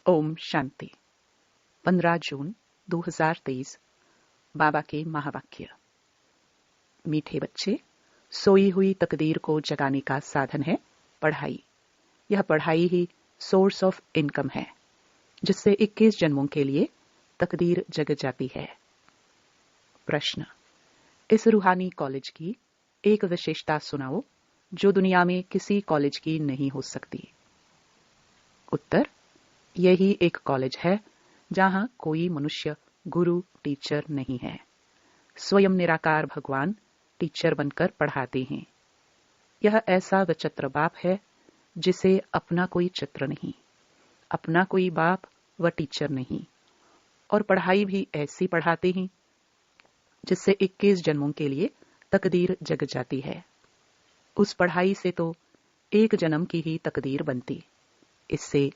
ओम शांति। 15 जून 2023। बाबा के महावाक्य। मीठे बच्चे, सोई हुई तकदीर को जगाने का साधन है पढ़ाई। यह पढ़ाई ही सोर्स ऑफ इनकम है, जिससे 21 जन्मों के लिए तकदीर जग जाती है। प्रश्न: इस रूहानी कॉलेज की एक विशेषता सुनाओ जो दुनिया में किसी कॉलेज की नहीं हो सकती। उत्तर: यही एक कॉलेज है जहां कोई मनुष्य गुरु टीचर नहीं है। स्वयं निराकार भगवान टीचर बनकर पढ़ाते हैं। यह ऐसा विचित्र बाप है जिसे अपना कोई चित्र नहीं, अपना कोई बाप व टीचर नहीं, और पढ़ाई भी ऐसी पढ़ाते हैं जिससे 21 जन्मों के लिए तकदीर जग जाती है। उस पढ़ाई से तो एक जन्म की ही तकदीर बनती, इससे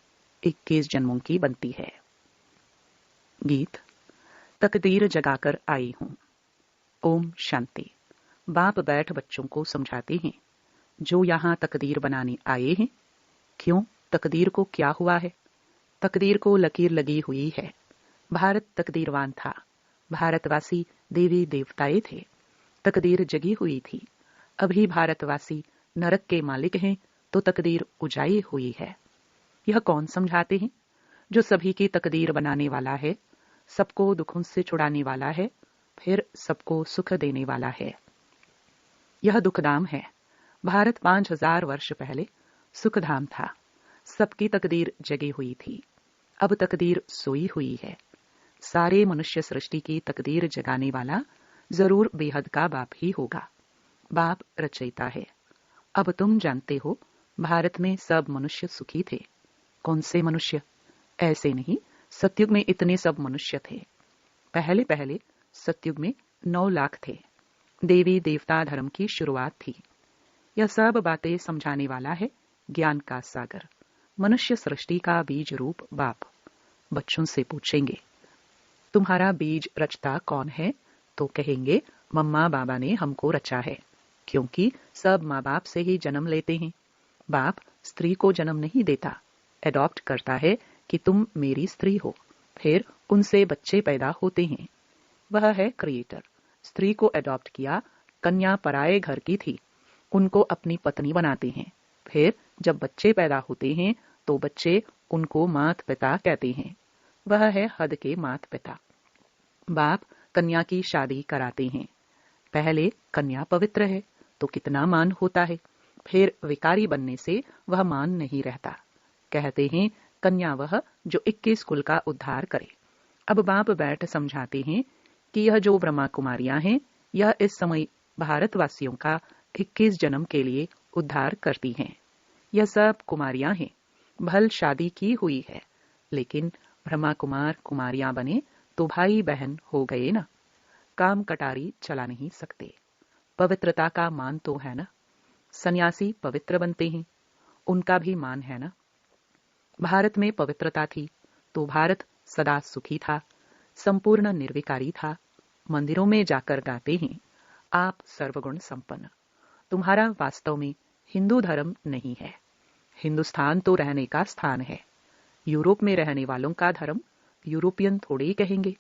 21 जन्मों की बनती है। गीत। तकदीर जगाकर आई हूं। ओम शांति। बाप बैठ बच्चों को समझाते हैं जो यहां तकदीर बनाने आए हैं। क्यों? तकदीर को क्या हुआ है? तकदीर को लकीर लगी हुई है। भारत तकदीरवान था। भारतवासी देवी देवताएं थे। तकदीर जगी हुई थी। अभी भारतवासी नरक के मालिक हैं तो तकदीर उजाई हुई है। यह कौन समझाते हैं? जो सभी की तकदीर बनाने वाला है, सबको दुखों से छुड़ाने वाला है, फिर सबको सुख देने वाला है। यह दुखधाम है। भारत 5000 वर्ष पहले सुखधाम था। सबकी तकदीर जगी हुई थी। अब तकदीर सोई हुई है। सारे मनुष्य सृष्टि की तकदीर जगाने वाला जरूर बेहद का बाप ही होगा। बाप रचयिता है। अब तुम जानते हो, भारत में सब मनुष्य सुखी थे। कौन से मनुष्य? ऐसे नहीं, सतयुग में इतने सब मनुष्य थे। पहले पहले सतयुग में 9 लाख थे। देवी देवता धर्म की शुरुआत थी। यह सब बातें समझाने वाला है ज्ञान का सागर, मनुष्य सृष्टि का बीज रूप बाप। बच्चों से पूछेंगे, तुम्हारा बीज रचता कौन है? तो कहेंगे, मम्मा बाबा ने हमको रचा है, क्योंकि सब माँ बाप से ही जन्म लेते हैं। बाप स्त्री को जन्म नहीं देता, एडॉप्ट करता है कि तुम मेरी स्त्री हो, फिर उनसे बच्चे पैदा होते हैं। वह है क्रिएटर। स्त्री को एडॉप्ट किया, कन्या पराये घर की थी, उनको अपनी पत्नी बनाते हैं। फिर जब बच्चे पैदा होते हैं तो बच्चे उनको मात पिता कहते हैं। वह है हद के मात पिता। बाप कन्या की शादी कराते हैं। पहले कन्या पवित्र है तो कितना मान होता है, फिर विकारी बनने से वह मान नहीं रहता। कहते हैं कन्या वह जो 21 कुल का उद्धार करे। अब बाप बैठ समझाते हैं कि यह जो ब्रह्मा कुमारियां हैं, यह इस समय भारतवासियों का 21 जन्म के लिए उद्धार करती हैं। यह सब कुमारियां हैं, भल शादी की हुई है, लेकिन ब्रह्मा कुमार कुमारियां बने तो भाई बहन हो गए ना। काम कटारी चला नहीं सकते। पवित्रता का मान तो है ना। सन्यासी पवित्र बनते हैं, उनका भी मान है ना। भारत में पवित्रता थी तो भारत सदा सुखी था, संपूर्ण निर्विकारी था। मंदिरों में जाकर गाते हैं, आप सर्वगुण संपन्न। तुम्हारा वास्तव में हिंदू धर्म नहीं है। हिंदुस्तान तो रहने का स्थान है। यूरोप में रहने वालों का धर्म यूरोपियन थोड़े ही कहेंगे।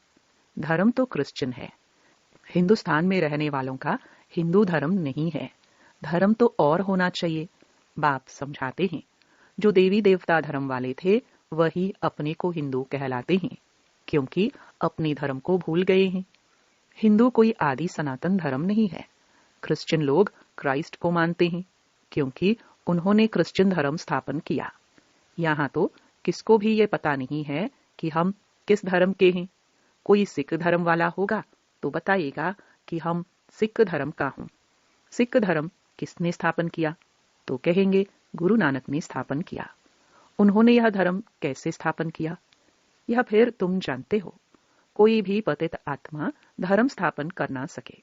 धर्म तो क्रिश्चियन है। हिंदुस्तान में रहने वालों का हिंदू धर्म नहीं है। धर्म तो और होना चाहिए। बाप समझाते हैं, जो देवी देवता धर्म वाले थे वही अपने को हिंदू कहलाते हैं, क्योंकि अपने धर्म को भूल गए हैं। हिंदू कोई आदि सनातन धर्म नहीं है। क्रिश्चियन लोग क्राइस्ट को मानते हैं, क्योंकि उन्होंने क्रिश्चियन धर्म स्थापन किया। यहाँ तो किसको भी ये पता नहीं है कि हम किस धर्म के हैं। कोई सिख धर्म वाला होगा तो बताइएगा कि हम सिख धर्म का हूं। सिख धर्म किसने स्थापन किया? तो कहेंगे गुरु नानक ने स्थापन किया। उन्होंने यह धर्म कैसे स्थापन किया? यह फिर तुम जानते हो। कोई भी पतित आत्मा धर्म स्थापन कर ना सके।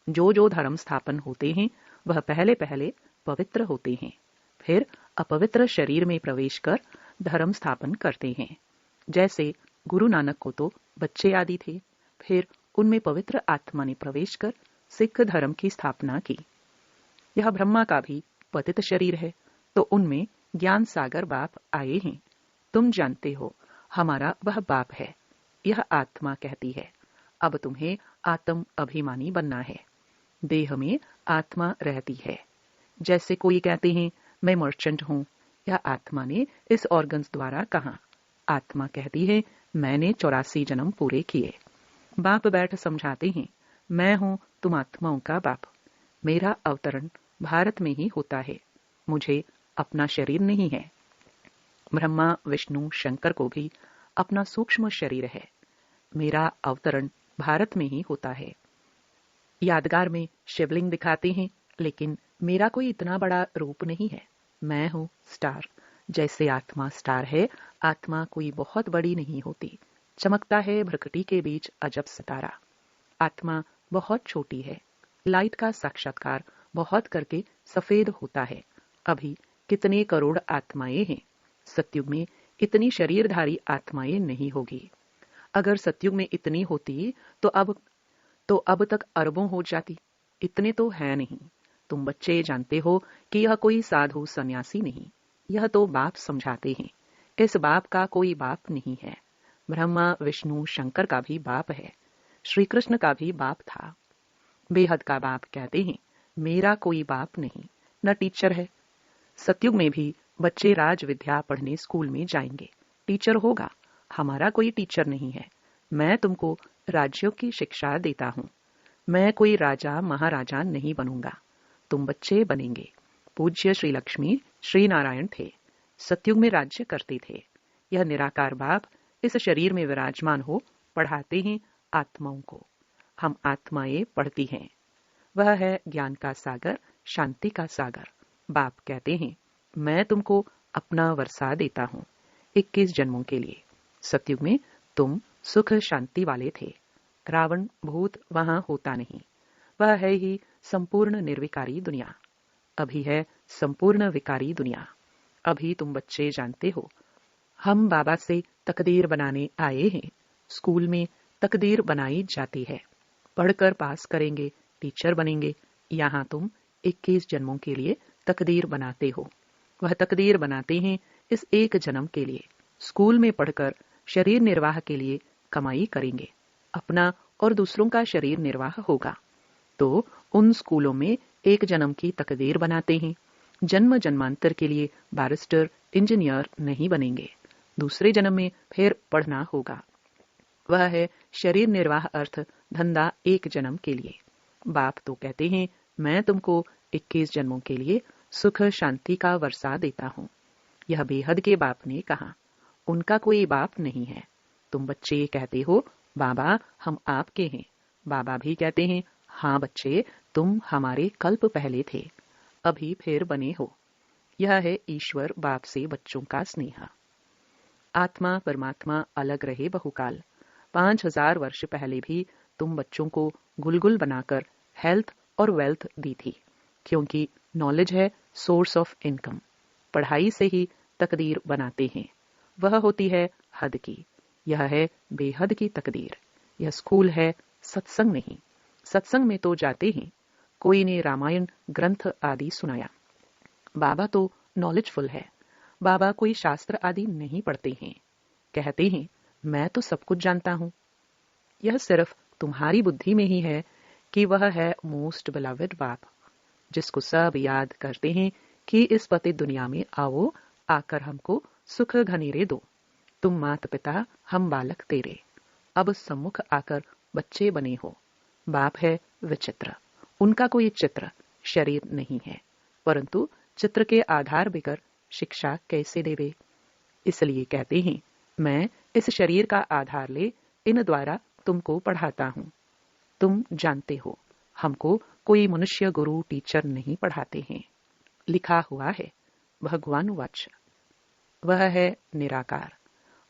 जो जो धर्म स्थापन होते हैं वह पहले पहले पवित्र होते हैं, फिर अपवित्र शरीर में प्रवेश कर धर्म स्थापन करते हैं। जैसे गुरु नानक को तो बच्चे आदि थे, फिर उनमें पवित्र आत्मा ने प्रवेश कर सिख धर्म की स्थापना की। यह ब्रह्मा का भी पतित शरीर है, तो उनमें ज्ञान सागर बाप आए हैं। तुम जानते हो हमारा वह बाप है, यह आत्मा कहती है। अब तुम्हें आत्म अभिमानी बनना है। देह में आत्मा रहती है। जैसे कोई कहते हैं मैं मर्चेंट हूं, यह आत्मा ने इस ऑर्गन्स द्वारा कहा। आत्मा कहती है मैंने 84 जन्म पूरे किए। बाप बैठ समझाते हैं मैं हूं तुम आत्माओं का बाप। मेरा अवतरण भारत में ही होता है। मुझे अपना शरीर नहीं है। ब्रह्मा विष्णु शंकर को भी अपना सूक्ष्म शरीर है। मेरा अवतरण भारत में ही होता है। यादगार में शिवलिंग दिखाते हैं, लेकिन मेरा कोई इतना बड़ा रूप नहीं है। मैं हूं स्टार। जैसे आत्मा स्टार है, आत्मा कोई बहुत बड़ी नहीं होती। चमकता है भ्रकटी के बीच अजब सितारा। आत्मा बहुत छोटी है। लाइट का साक्षात्कार बहुत करके सफेद होता है। अभी कितने करोड़ आत्माएं हैं। सतयुग में इतनी शरीरधारी आत्माएं नहीं होगी। अगर सतयुग में इतनी होती तो अब तक अरबों हो जाती। इतने तो है नहीं। तुम बच्चे जानते हो कि यह कोई साधु सन्यासी नहीं। यह तो बाप समझाते हैं। इस बाप का कोई बाप नहीं है। ब्रह्मा विष्णु शंकर का भी बाप है। श्री कृष्ण का भी बाप था। बेहद का बाप कहते हैं मेरा कोई बाप नहीं, न टीचर है। सतयुग में भी बच्चे राज विद्या पढ़ने स्कूल में जाएंगे। टीचर होगा। हमारा कोई टीचर नहीं है। मैं तुमको राज्यों की शिक्षा देता हूँ। मैं कोई राजा महाराजा नहीं बनूंगा। तुम बच्चे बनेंगे। पूज्य श्री लक्ष्मी श्री नारायण थे। सतयुग में राज्य करते थे। यह निराकार बाप इस शरीर में विराजमान हो पढ़ाते हैं आत्माओं को। हम आत्माएं पढ़ती हैं। वह है ज्ञान का सागर, शांति का सागर। बाप कहते हैं मैं तुमको अपना वर्षा देता हूँ 21 जन्मों के लिए। सतयुग में तुम सुख शांति वाले थे। रावण भूत वहां होता नहीं। वह है ही संपूर्ण निर्विकारी दुनिया। अभी है संपूर्ण विकारी दुनिया। अभी तुम बच्चे जानते हो हम बाबा से तकदीर बनाने आए हैं। स्कूल में तकदीर बनाई जाती है। पढ़कर पास करेंगे, टीचर बनेंगे। यहाँ तुम 21 जन्मों के लिए तकदीर बनाते हो। वह तकदीर बनाते हैं इस एक जन्म के लिए। स्कूल में पढ़कर शरीर निर्वाह के लिए कमाई करेंगे। अपना और दूसरों का शरीर निर्वाह होगा। तो उन स्कूलों में एक जन्म की तकदीर बनाते हैं। जन्म जन्मांतर के लिए बैरिस्टर इंजीनियर नहीं बनेंगे। दूसरे जन्म में फिर पढ़ना होगा। वह है शरीर निर्वाह अर्थ धंधा एक जन्म के लिए। बाप तो कहते हैं मैं तुमको 21 जन्मों के लिए सुख शांति का वर्षा देता हूँ। यह बेहद के बाप ने कहा। उनका कोई बाप नहीं है। तुम बच्चे कहते हो बाबा हम आपके हैं। बाबा भी कहते हैं हाँ बच्चे तुम हमारे कल्प पहले थे, अभी फिर बने हो। यह है ईश्वर बाप से बच्चों का स्नेह। आत्मा परमात्मा अलग रहे बहुकाल। 5000 वर्ष पहले भी तुम बच्चों को गुलगुल बनाकर हेल्थ और वेल्थ दी थी, क्योंकि नॉलेज है सोर्स ऑफ इनकम। पढ़ाई से ही तकदीर बनाते हैं। वह होती है हद की। यह है बेहद की तकदीर। यह स्कूल है, सत्संग नहीं। सत्संग में तो जाते हैं। कोई ने रामायण ग्रंथ आदि सुनाया। बाबा तो नॉलेजफुल है। बाबा कोई शास्त्र आदि नहीं पढ़ते हैं। कहते हैं मैं तो सब कुछ जानता हूं। यह सिर्फ तुम्हारी बुद्धि में ही है कि वह है मोस्ट बिलवेड बाप, जिसको सब याद करते हैं कि इस पतित दुनिया में आओ, आकर हमको सुख घनेरे दो। तुम माता पिता, हम बालक तेरे। अब सम्मुख आकर बच्चे बने हो। बाप है विचित्र। उनका कोई चित्र शरीर नहीं है, परंतु चित्र के आधार बिकर शिक्षा कैसे देवे। इसलिए कहते हैं मैं इस शरीर का आधार ले इन द्वारा तुमको पढ़ाता हूं। तुम जानते हो हमको कोई मनुष्य गुरु टीचर नहीं पढ़ाते हैं। लिखा हुआ है भगवान वाच। वह है निराकार।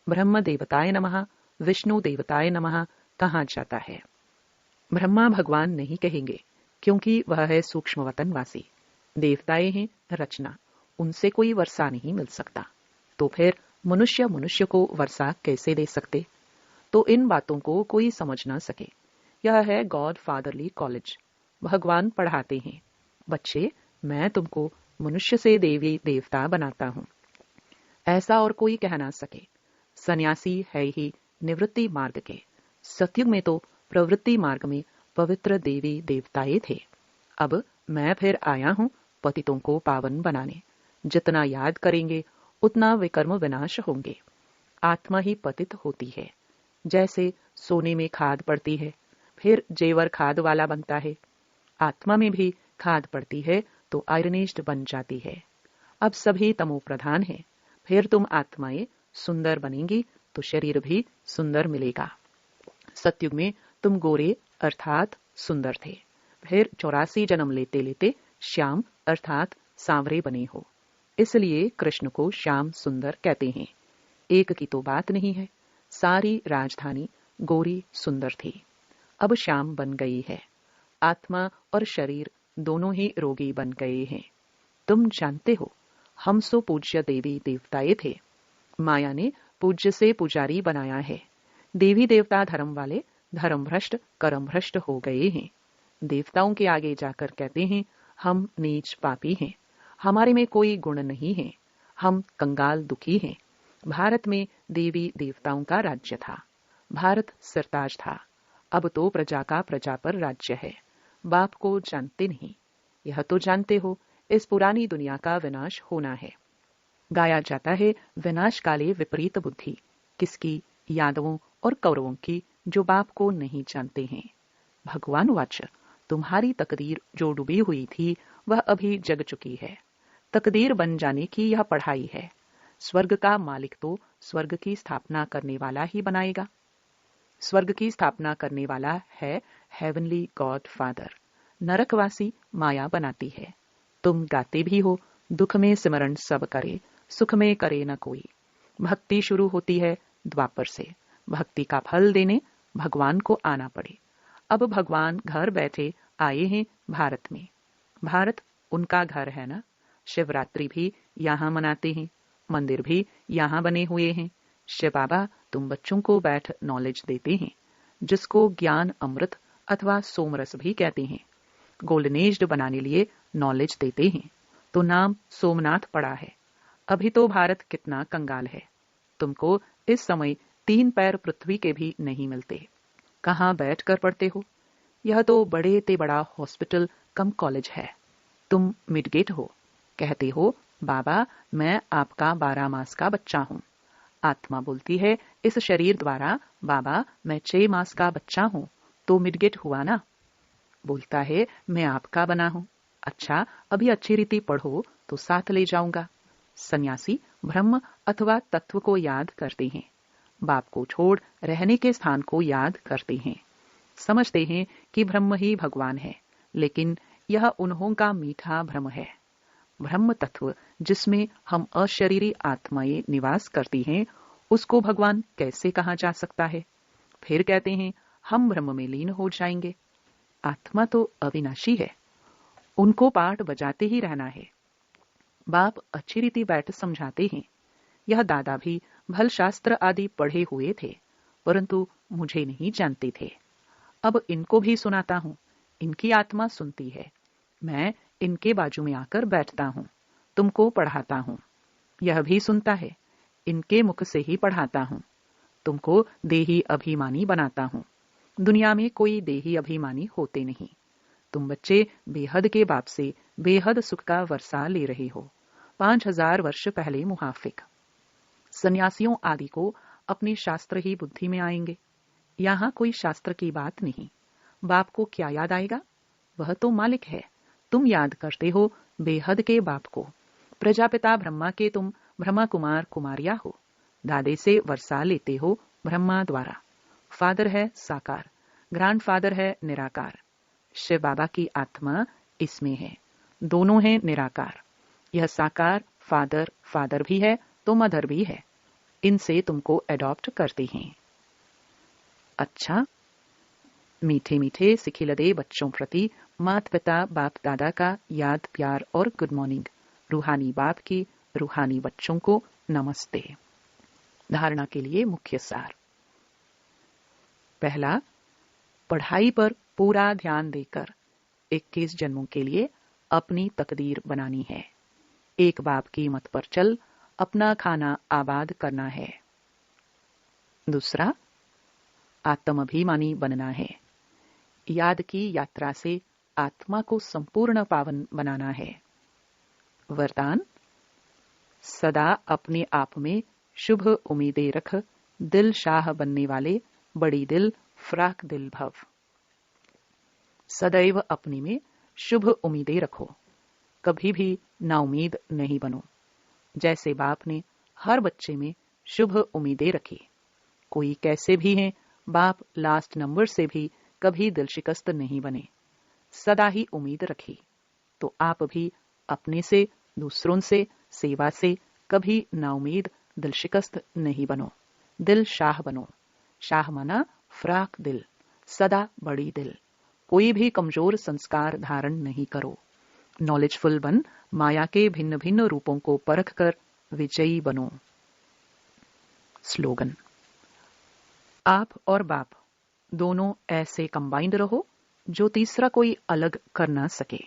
ब्रह्म देवताय नमः, विष्णु देवताय नमः कहा जाता है। ब्रह्मा भगवान नहीं कहेंगे, क्योंकि वह है सूक्ष्म वतनवासी। देवताएं हैं रचना, उनसे कोई वर्षा नहीं मिल सकता। तो फिर मनुष्य को वर्षा कैसे दे सकते। तो इन बातों को कोई समझ ना सके। यह है गॉड फादरली कॉलेज। भगवान पढ़ाते हैं बच्चे मैं तुमको मनुष्य से देवी देवता बनाता हूँ। ऐसा और कोई कह ना सके। सन्यासी है ही निवृत्ति मार्ग के। सतयुग में तो प्रवृत्ति मार्ग में पवित्र देवी देवताएं थे। अब मैं फिर आया हूं पतितों को पावन बनाने। जितना याद करेंगे उतना विकर्म विनाश होंगे। आत्मा ही पतित होती है। जैसे सोने में खाद पड़ती है, फिर जेवर खाद वाला बनता है। आत्मा में भी खाद पड़ती है तो आयरनिस्ट बन जाती है। अब सभी तमो प्रधान है। फिर तुम आत्माएं सुंदर बनेंगी तो शरीर भी सुंदर मिलेगा। सतयुग में तुम गोरे अर्थात सुंदर थे, फिर 84 जन्म लेते लेते श्याम अर्थात सांवरे बने हो। इसलिए कृष्ण को श्याम सुंदर कहते हैं। एक की तो बात नहीं है, सारी राजधानी गोरी सुंदर थी, अब श्याम बन गई है। आत्मा और शरीर दोनों ही रोगी बन गए हैं। तुम जानते हो, हम सो पूज्य देवी देवताएं थे। माया ने पूज्य से पुजारी बनाया है। देवी देवता धर्म वाले धर्म भ्रष्ट कर्म भ्रष्ट हो गए हैं। देवताओं के आगे जाकर कहते हैं, हम नीच पापी हैं, हमारे में कोई गुण नहीं है, हम कंगाल दुखी हैं। भारत में देवी देवताओं का राज्य था। भारत सरताज था। अब तो प्रजा का प्रजा पर राज्य है। बाप को जानते नहीं। यह तो जानते हो, इस पुरानी दुनिया का विनाश होना है। गाया जाता है, विनाश काले विपरीत बुद्धि। किसकी? यादवों और कौरवों की, जो बाप को नहीं जानते हैं। भगवान वाच, तुम्हारी तकदीर जो डूबी हुई थी वह अभी जग चुकी है। तकदीर बन जाने की यह पढ़ाई है। स्वर्ग का मालिक तो स्वर्ग की स्थापना करने वाला ही बनाएगा। स्वर्ग की स्थापना करने वाला है हेवनली गॉड फादर। नरकवासी माया बनाती है। तुम गाते भी हो, दुख में सिमरण सब करे, सुख में करे न कोई। भक्ति शुरू होती है द्वापर से। भक्ति का फल देने भगवान को आना पड़े। अब भगवान घर बैठे आए हैं भारत में। भारत उनका घर है ना। शिवरात्रि भी यहाँ मनाते हैं, मंदिर भी यहाँ बने हुए हैं। शिव बाबा तुम बच्चों को बैठ नॉलेज देते हैं, जिसको ज्ञान अमृत अथवा सोमरस भी कहते हैं। गोल्डनेज्ड बनाने लिए नॉलेज देते हैं, तो नाम सोमनाथ पड़ा है। अभी तो भारत कितना कंगाल है। तुमको इस समय 3 पैर पृथ्वी के भी नहीं मिलते। कहाँ बैठ कर पढ़ते हो? यह तो बड़े ते बड़ा हॉस्पिटल कम कॉलेज है। तुम मिडगेट हो, कहते हो बाबा मैं आपका 12 मास का बच्चा हूँ। आत्मा बोलती है इस शरीर द्वारा, बाबा मैं 6 मास का बच्चा हूँ, तो मिडगेट हुआ ना। बोलता है मैं आपका बना हूँ। अच्छा, अभी अच्छी रीति पढ़ो तो साथ ले जाऊंगा। सन्यासी ब्रह्म अथवा तत्व को याद करते हैं। बाप को छोड़ रहने के स्थान को याद करते हैं। समझते हैं कि ब्रह्म ही भगवान है, लेकिन यह उन्हों का मीठा भ्रम है। ब्रह्म तत्व जिसमें हम अशरीरी आत्माएं निवास करती हैं, उसको भगवान कैसे कहा जा सकता है? फिर कहते हैं हम ब्रह्म में लीन हो जाएंगे। आत्मा तो अविनाशी है, उनको पाठ बजाते ही रहना है। बाप अच्छी रीति बैठ समझाते हैं। यह दादा भी भल शास्त्र आदि पढ़े हुए थे, परंतु मुझे नहीं जानते थे। अब इनको भी सुनाता हूँ। इनकी आत्मा सुनती है। मैं इनके बाजू में आकर बैठता हूँ, तुमको पढ़ाता हूँ। यह भी सुनता है। इनके मुख से ही पढ़ाता हूँ। तुमको देही अभिमानी बनाता हूँ। दुनिया में कोई देही अभिमानी होते नहीं। तुम बच्चे बेहद के बाप से बेहद सुख का वर्षा ले रहे हो। 5000 वर्ष पहले मुहाफिक। सन्यासियों आदि को अपने शास्त्र ही बुद्धि में आएंगे। यहाँ कोई शास्त्र की बात नहीं। बाप को क्या याद आएगा? वह तो मालिक है। तुम याद करते हो बेहद के बाप को। प्रजापिता ब्रह्मा के तुम ब्रह्मा कुमार कुमारिया हो। दादे से वर्षा लेते हो ब्रह्मा द्वारा। फादर है साकार, ग्रैंड फादर है निराकार। शिव बाबा की आत्मा इसमें है। दोनों हैं निराकार। यह साकार फादर फादर भी है तो मदर भी है। इनसे तुमको एडॉप्ट करते हैं। अच्छा, मीठे मीठे सिखिलदे बच्चों प्रति माता पिता बाप दादा का याद प्यार और गुड मॉर्निंग। रूहानी बाप की रूहानी बच्चों को नमस्ते। धारणा के लिए मुख्य सार। पहला, पढ़ाई पर पूरा ध्यान देकर 21 जन्मों के लिए अपनी तकदीर बनानी है। एक बाप की मत पर चल, अपना खाना आबाद करना है। दूसरा, आत्माभिमानी बनना है। याद की यात्रा से आत्मा को संपूर्ण पावन बनाना है। वरदान, सदा अपने आप में शुभ उम्मीदें रख, दिल शाह बनने वाले बड़ी दिल फ्राक दिल भव। सदैव अपने में शुभ उम्मीदें रखो, कभी भी नाउमीद नहीं बनो। जैसे बाप ने हर बच्चे में शुभ उम्मीदें रखी, कोई कैसे भी हैं, बाप लास्ट नंबर से भी कभी दिल शिकस्त नहीं बने, सदा ही उम्मीद रखी। तो आप भी अपने से, दूसरों से, सेवा से कभी नाउमीद, दिल शिकस्त नहीं बनो। दिल शाह बनो। शाह माना फ्राक दिल, सदा बड़ी दिल। कोई भी कमजोर संस्कार धारण नहीं करो। नॉलेजफुल बन माया के भिन्न भिन्न रूपों को परख कर विजयी बनो। स्लोगन, आप और बाप दोनों ऐसे कंबाइंड रहो जो तीसरा कोई अलग कर ना सके।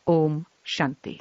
ओम शांति।